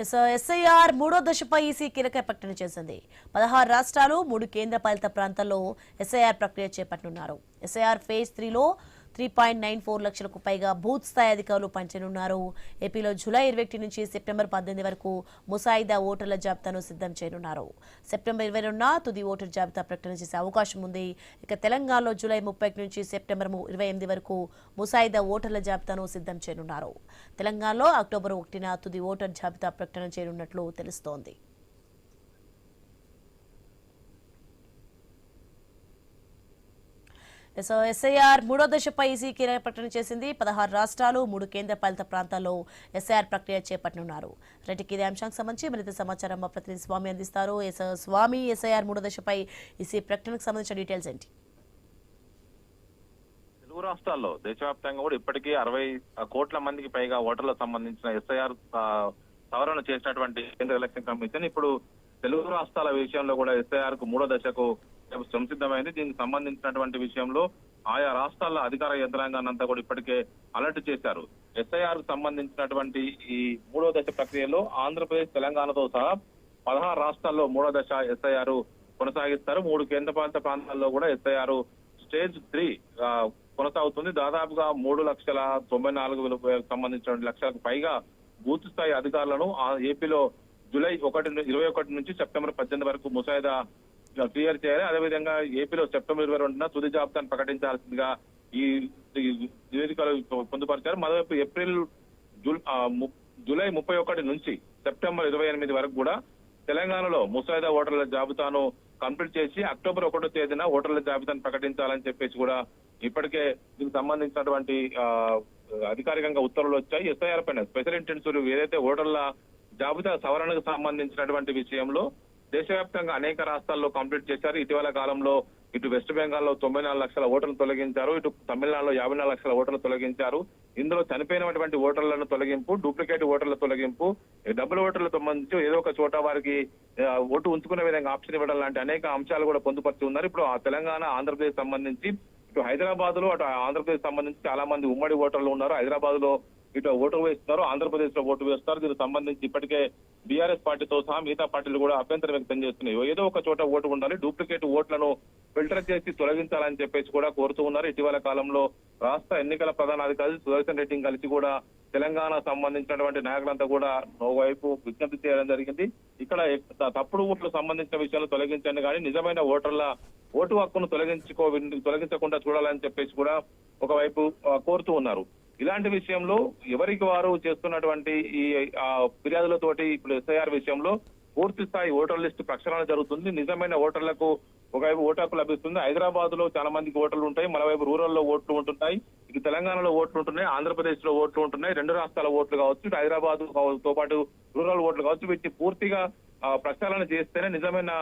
SIR మూడో దశపై EC కీలక ప్రకటన చేసింది. 16 రాష్ట్రాలు 3 కేంద్రపాలిత ప్రాంతాల్లో ఎస్ఐఆర్ ప్రక్రియ చేపట్టనున్నారు. ఎస్ఐఆర్ ఫేజ్ 3లో 3.94 లక్షలకు పైగా బూత్ స్థాయి అధికారులు పనిచేయనున్నారు. ఏపీలో జూలై 21 నుంచి సెప్టెంబర్ 18 వరకు ముసాయిదా ఓటర్ల జాబితాను సిద్ధం చేయనున్నారు. సెప్టెంబర్ 20న తుది ఓటర్ జాబితా ప్రకటన చేసే అవకాశం ఉంది. ఇక తెలంగాణలో జూలై 30 నుంచి సెప్టెంబర్ 28 వరకు ముసాయిదా ఓటర్ల జాబితాను సిద్ధం చేయనున్నారు. తెలంగాణలో అక్టోబర్ 1న తుది ఓటర్ జాబితా ప్రకటన చేయనున్నట్లు తెలుస్తోంది. ఎస్ఐఆర్ మూడో దశపై ఈసీ కీలక ప్రకటన చేసింది. 16 రాష్ట్రాలు 3 కేంద్రపాలిత ప్రాంతాల్లో ఎస్ఐఆర్ ప్రక్రియ చేపట్టనున్నారు. రెడ్డికి ఇదే అంశానికి సంబంధించి మరింత సమాచారం మా ప్రతినిధి స్వామి అందిస్తారు. స్వామి, ఎస్ఐఆర్ మూడో దశపై ఈసీ ప్రకటనకు సంబంధించిన డీటెయిల్స్ ఏంటి? తెలుగు రాష్ట్రాల్లో దేశవ్యాప్తంగా కూడా ఇప్పటికీ 60 కోట్ల మందికి పైగా ఓటర్లకు సంబంధించిన ఎస్ఐఆర్ సవరణ చేసినటువంటి కేంద్ర ఎలక్షన్ కమిషన్ ఇప్పుడు తెలుగు రాష్ట్రాల విషయంలో కూడా ఎస్ఐఆర్ కు మూడో దశకు సంసిద్ధమైంది. దీనికి సంబంధించినటువంటి విషయంలో ఆయా రాష్ట్రాల అధికార యంత్రాంగాన్ని అంతా కూడా ఇప్పటికే అలర్ట్ చేశారు. ఎస్ఐఆర్ కు సంబంధించినటువంటి ఈ మూడో దశ ప్రక్రియలో ఆంధ్రప్రదేశ్, తెలంగాణతో సహా 16 రాష్ట్రాల్లో మూడో దశ ఎస్ఐఆర్ కొనసాగిస్తారు. 3 కేంద్రపాలిత ప్రాంతాల్లో కూడా ఎస్ఐఆర్ స్టేజ్ 3 కొనసాగుతుంది. దాదాపుగా 3,94,000 సంబంధించిన లక్షలకు పైగా బూత్ స్థాయి అధికారులను ఏపీలో జూలై 21 నుంచి సెప్టెంబర్ 18 వరకు ముసాయిదా క్లియర్ చేయాలి. అదేవిధంగా ఏపీలో సెప్టెంబర్ 22న తుది జాబితాను ప్రకటించాల్సిందిగా ఈ నివేదికలు పొందుపరిచారు. మరోవైపు జూలై 31 నుంచి సెప్టెంబర్ 28 వరకు కూడా తెలంగాణలో ముసాయిదా ఓటర్ల జాబితాను కంప్లీట్ చేసి అక్టోబర్ 1వ తేదీన ఓటర్ల జాబితాను ప్రకటించాలని చెప్పేసి కూడా ఇప్పటికే దీనికి సంబంధించినటువంటి అధికారికంగా ఉత్తర్వులు వచ్చాయి. ఎస్ఐఆర్ పైన స్పెషల్ ఇంటెన్సివ్ ఏదైతే ఓటర్ల జాబితా సవరణకు సంబంధించినటువంటి విషయంలో దేశవ్యాప్తంగా అనేక రాష్ట్రాల్లో కంప్లీట్ చేశారు. ఇటీవల కాలంలో ఇటు వెస్ట్ బెంగాల్లో 94 లక్షల ఓటర్లు తొలగించారు. ఇటు తమిళనాడులో 54 లక్షల ఓటర్లు తొలగించారు. ఇందులో చనిపోయినటువంటి ఓటర్లను తొలగింపు, డూప్లికేట్ ఓటర్ల తొలగింపు, డబుల్ ఓటర్లకు సంబంధించి ఏదో ఒక చోట వారికి ఓటు ఉంచుకునే విధంగా ఆప్షన్ ఇవ్వడం లాంటి అనేక అంశాలు కూడా పొందుపరిచి ఉన్నారు. ఇప్పుడు ఆ తెలంగాణ, ఆంధ్రప్రదేశ్ సంబంధించి ఇటు హైదరాబాద్ లో అటు ఆంధ్రప్రదేశ్ సంబంధించి చాలా మంది ఉమ్మడి ఓటర్లు ఉన్నారు. హైదరాబాద్ లో ఇటు ఓటు వేస్తున్నారు, ఆంధ్రప్రదేశ్ లో ఓటు వేస్తారు. దీనికి సంబంధించి ఇప్పటికే బీఆర్ఎస్ పార్టీతో సహా మిగతా పార్టీలు కూడా అభ్యంతరం వ్యక్తం చేస్తున్నాయి. ఏదో ఒక చోట ఓటు ఉండాలి, డూప్లికేట్ ఓట్లను ఫిల్టర్ చేసి తొలగించాలని చెప్పేసి కూడా కోరుతూ ఉన్నారు. ఇటీవల కాలంలో రాష్ట్ర ఎన్నికల ప్రధానాధికారి సుదర్శన్ రెడ్డిని కలిసి కూడా తెలంగాణ సంబంధించినటువంటి నాయకులంతా కూడా ఒకవైపు విజ్ఞప్తి చేయడం జరిగింది. ఇక్కడ తప్పుడు ఓట్లకు సంబంధించిన విషయాలు తొలగించండి కానీ నిజమైన ఓటర్ల ఓటు హక్కును తొలగించకుండా చూడాలని చెప్పేసి కూడా ఒకవైపు కోరుతూ ఉన్నారు. ఇలాంటి విషయంలో ఎవరికి వారు చేస్తున్నటువంటి ఈ ఫిర్యాదులతోటి ఇప్పుడు ఎస్ఐఆర్ విషయంలో పూర్తి స్థాయి ఓటర్ లిస్టు ప్రక్షాళన జరుగుతుంది. నిజమైన ఓటర్లకు ఒకవైపు ఓటు హక్కు లభిస్తుంది. హైదరాబాద్ లో చాలా మందికి ఓటర్లు ఉంటాయి, మరోవైపు రూరల్ లో ఓట్లు ఉంటున్నాయి, ఇటు తెలంగాణలో ఓట్లు ఉంటున్నాయి, ఆంధ్రప్రదేశ్ లో ఓట్లు ఉంటున్నాయి. 2 రాష్ట్రాల ఓట్లు కావచ్చు, ఇటు హైదరాబాద్ తో పాటు రూరల్ ఓట్లు కావచ్చు, వీటిని పూర్తిగా ప్రక్షాళన చేస్తేనే నిజమైన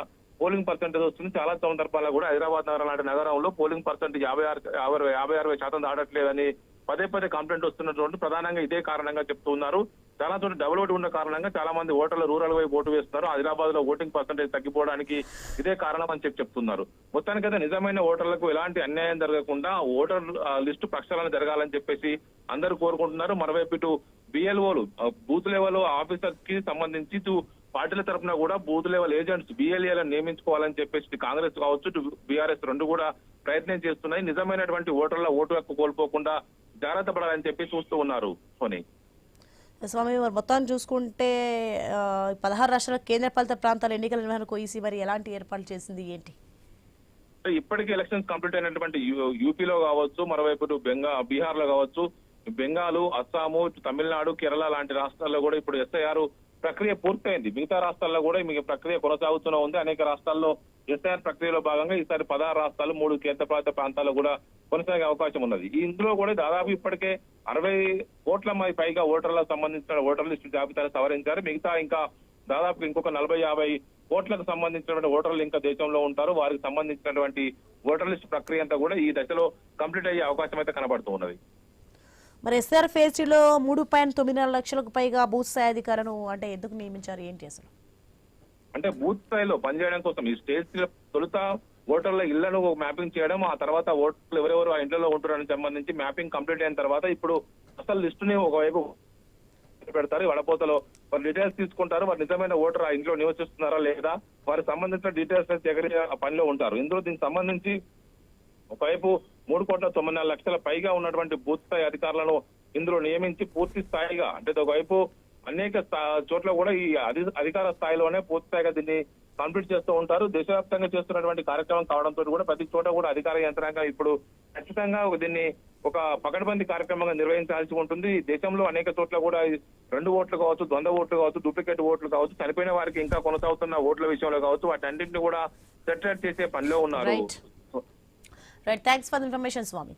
పోలింగ్ పర్సెంటేజ్ వస్తుంది. చాలా సందర్భాల్లో కూడా హైదరాబాద్ నగరం లాంటి నగరంలో పోలింగ్ పర్సెంటేజ్ 50-60% దాటట్లేదని పదే కంప్లైంట్ వస్తున్నటువంటి ప్రధానంగా ఇదే కారణంగా చెప్తూ ఉన్నారు. చాలా చోట్ల డబుల్ ఓటు ఉన్న కారణంగా చాలా మంది ఓటర్లు రూరల్ వైపు ఓటు వేస్తున్నారు. హైదరాబాద్ లో ఓటింగ్ పర్సెంటేజ్ తగ్గిపోవడానికి ఇదే కారణం అని చెప్తున్నారు. మొత్తానికైతే నిజమైన ఓటర్లకు ఎలాంటి అన్యాయం జరగకుండా ఓటర్ లిస్టు ప్రక్షాళన జరగాలని చెప్పేసి అందరూ కోరుకుంటున్నారు. మరోవైపు ఇటు బిఎల్ఓలు బూత్ లెవెల్ ఆఫీసర్స్ కి సంబంధించి ఇటు పార్టీల తరఫున కూడా బూత్ లెవెల్ ఏజెంట్స్ బిఎల్ఏలను నియమించుకోవాలని చెప్పేసి కాంగ్రెస్ కావచ్చు, ఇటు బీఆర్ఎస్ రెండు కూడా ప్రయత్నం చేస్తున్నాయి. నిజమైనటువంటి ఓటర్ల ఓటు హక్కు కోల్పోకుండా జాగ్రత్త పడాలని చెప్పి చూస్తూ ఉన్నారు. సోని స్వామి, మొత్తం చూసుకుంటే 16 రాష్ట్రాల కేంద్రపాలిత ప్రాంతాల ఎన్నికల నిర్వహణకు ఈసీ మరి ఎలాంటి ఏర్పాట్లు చేసింది ఏంటి? ఇప్పటికీ ఎలక్షన్స్ కంప్లీట్ అయినటువంటి యూపీలో కావచ్చు, మరోవైపు బీహార్ లో కావచ్చు, బెంగాల్, అస్సాము, తమిళనాడు, కేరళ లాంటి రాష్ట్రాల్లో కూడా ఇప్పుడు ఎస్ఐఆర్ ప్రక్రియ పూర్తయింది. మిగతా రాష్ట్రాల్లో కూడా మీకు ప్రక్రియ కొనసాగుతూనే ఉంది. అనేక రాష్ట్రాల్లో ఎస్ఐఆర్ ప్రక్రియలో భాగంగా ఈసారి 16 రాష్ట్రాలు 3 కేంద్రపాలిత ప్రాంతాల్లో కూడా కొనసాగే అవకాశం ఉన్నది. ఇందులో కూడా దాదాపు ఇప్పటికే 60 కోట్ల మంది పైగా ఓటర్లకు సంబంధించిన ఓటర్ లిస్టు జాబితాను సవరించారు. మిగతా ఇంకా దాదాపు ఇంకొక 40-50 కోట్లకు సంబంధించినటువంటి ఓటర్లు ఇంకా దేశంలో ఉంటారు. వారికి సంబంధించినటువంటి ఓటర్ లిస్టు ప్రక్రియ అంతా కూడా ఈ దశలో కంప్లీట్ అయ్యే అవకాశం అయితే కనబడుతూ ఉన్నది. మరి ఎస్ఆర్ ఫేజ్ 3లో 3.94 లక్షలకు పైగా బూత్ స్థాయి అధికారులను అంటే ఎందుకు నియమించారు, ఏంటి అసలు? అంటే బూత్ స్థాయిలో పనిచేయడం కోసం ఈ స్టేజ్ తొలుత ఓటర్ల ఇళ్లను మ్యాపింగ్ చేయడం, ఆ తర్వాత ఓటర్లు ఎవరెవరు ఆ ఇంట్లో ఉంటున్నారని సంబంధించి మ్యాపింగ్ కంప్లీట్ అయిన తర్వాత ఇప్పుడు అసలు లిస్టుని ఒకవైపు పెడతారు. ఈ వడపోతలో వారి డీటెయిల్స్ తీసుకుంటారు. వారు నిజమైన ఓటర్ ఆ ఇంట్లో నివసిస్తున్నారా లేదా వారికి సంబంధించిన డీటెయిల్స్ సేకరించే పనిలో ఉంటారు. ఇందులో దీనికి సంబంధించి ఒకవైపు 3,94,00,000 పైగా ఉన్నటువంటి బూత్ స్థాయి అధికారులను ఇందులో నియమించి పూర్తి స్థాయిగా అంటే ఒకవైపు అనేక చోట్ల కూడా ఈ అధికార స్థాయిలోనే పూర్తి స్థాయిగా దీన్ని కంప్లీట్ చేస్తూ ఉంటారు. దేశవ్యాప్తంగా చేస్తున్నటువంటి కార్యక్రమం కావడంతో కూడా ప్రతి చోట కూడా అధికార యంత్రాంగం ఇప్పుడు ఖచ్చితంగా దీన్ని ఒక పకడ్బందీ కార్యక్రమంగా నిర్వహించాల్సి ఉంటుంది. దేశంలో అనేక చోట్ల కూడా 2 ఓట్లు కావచ్చు, ద్వంద్వ ఓట్లు కావచ్చు, డూప్లికేట్ ఓట్లు కావచ్చు, చనిపోయిన వారికి ఇంకా కొనసాగుతున్న ఓట్ల విషయంలో కావచ్చు, వాటన్నింటిని కూడా సెటిల్ చేసే పనిలో ఉన్నారు. Right, thanks for the information Swamy.